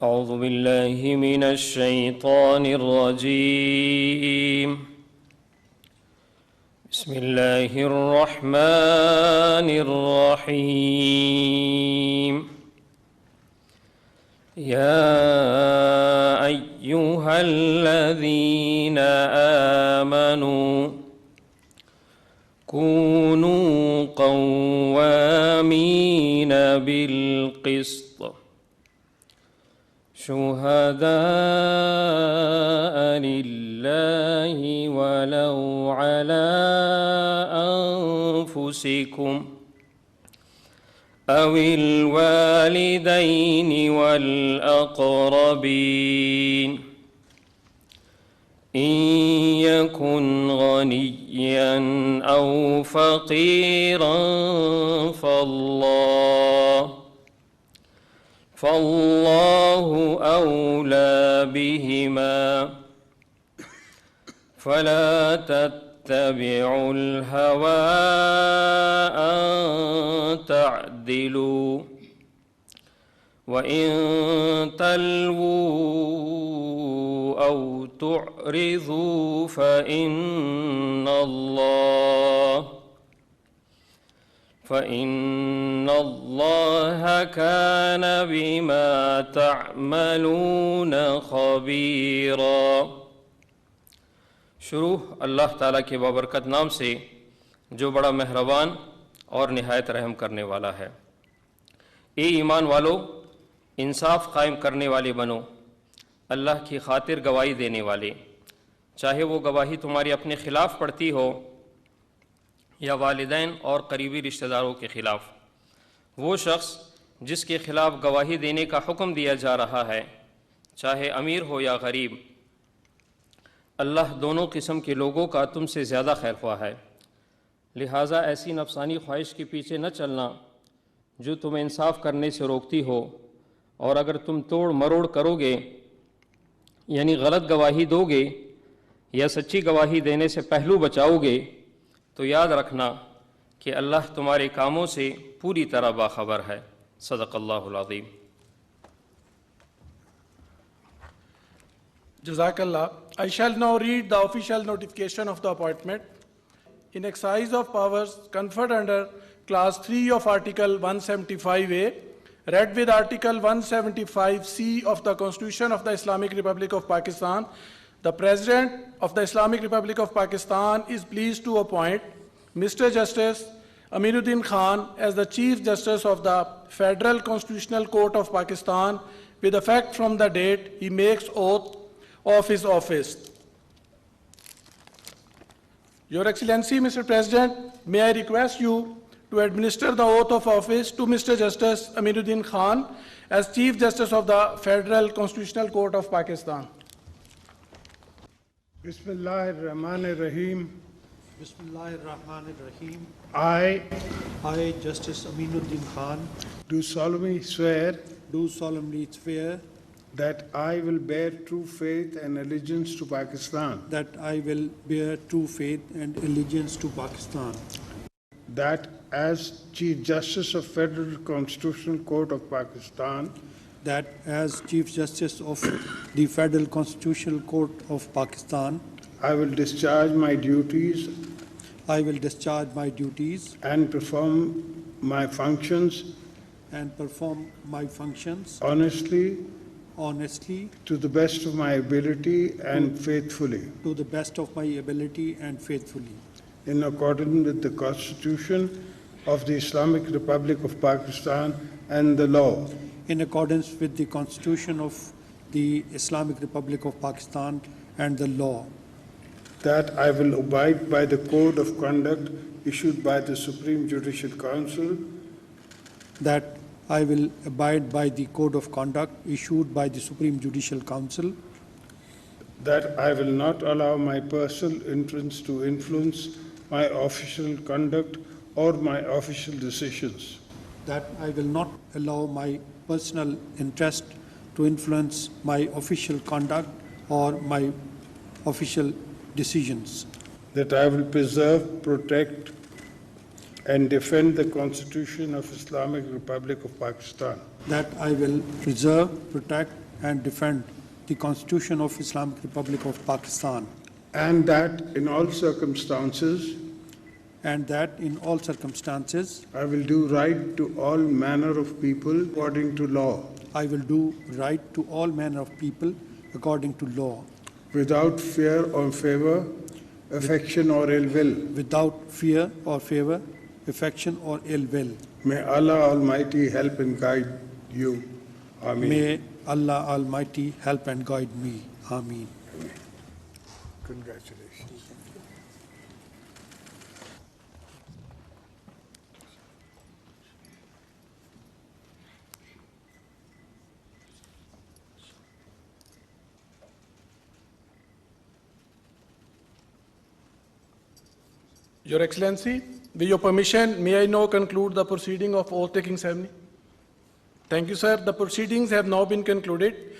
أعوذ بالله من الشيطان الرجيم. بسم الله الرحمن الرحيم. يا أيها الذين آمنوا كونوا قوامين بالقسط شهداء لله ولو على أنفسكم أو الوالدين والأقربين إن يكن غنيا أو فقيرا فالله أولى بهما فلا تتبعوا الهوى أن تعدلوا وإن تلووا أو تعرضوا فإن الله كان بما تعملون خبيرا. شروع اللہ تعالیٰ کے بابرکت نام سے جو بڑا مہربان اور نہایت رحم کرنے والا ہے. اے ایمان والو، انصاف قائم کرنے والے بنو، اللہ کی خاطر گواہی دینے والے، چاہے وہ گواہی تمہاری اپنے خلاف پڑتی ہو یا والدین اور قریبی رشتہ داروں کے خلاف. وہ شخص جس کے خلاف گواہی دینے کا حکم دیا جا رہا ہے، چاہے امیر ہو یا غریب، اللہ دونوں قسم کے لوگوں کا تم سے زیادہ خیر خواہ ہے. لہٰذا ایسی نفسانی خواہش کے پیچھے نہ چلنا جو تمہیں انصاف کرنے سے روکتی ہو، اور اگر تم توڑ مروڑ کرو گے یعنی غلط گواہی دو گے یا سچی گواہی دینے سے پہلو بچاؤ گے تو یاد رکھنا کہ اللہ تمہارے کاموں سے پوری طرح باخبر ہے. صدق اللہ العظیم. Jazakallah. I shall now read the official notification of the appointment. In exercise of powers conferred under Clause 3 of Article 175A, read with Article 175C of the Constitution of the Islamic Republic of Pakistan, the President of the Islamic Republic of Pakistan is pleased to appoint Mr. Justice Aminuddin Khan as the Chief Justice of the Federal Constitutional Court of Pakistan with effect from the date he makes oath of his office. Your Excellency, Mr. President, may I request you to administer the oath of office to Mr. Justice Aminuddin Khan as Chief Justice of the Federal Constitutional Court of Pakistan. Bismillahir-Rahmanir-Rahim. Bismillahir-Rahmanir-Rahim. I, Justice Aminuddin Khan, do solemnly swear that I will bear true faith and allegiance to Pakistan, that I will bear true faith and allegiance to Pakistan, that as Chief Justice of Federal Constitutional Court of Pakistan, that as Chief Justice of the Federal Constitutional Court of Pakistan, I will discharge my duties and perform my functions honestly, to the best of my ability and faithfully, in accordance with the Constitution of the Islamic Republic of Pakistan and the law. in accordance with the Constitution of the Islamic Republic of Pakistan and the law. That I will abide by the code of conduct issued by the Supreme Judicial Council, That I will abide by the code of conduct issued by the Supreme Judicial Council. that I will not allow my personal interests to influence my official conduct or my official decisions. That I will not allow my personal interest to influence my official conduct or my official decisions. That I will preserve, protect, and defend the Constitution of Islamic Republic of Pakistan. That I will preserve, protect, and defend the Constitution of Islamic Republic of Pakistan, and that in all circumstances and that in all circumstances I will do right to all manner of people according to law, I will do right to all manner of people according to law, without fear or favor, affection or ill will. without fear or favor, affection or ill will. May Allah Almighty help and guide you. Ameen. May Allah Almighty help and guide me. Ameen. Congratulations. Your Excellency, with your permission, may I now conclude the proceeding of oath-taking ceremony? Thank you, sir. The proceedings have now been concluded.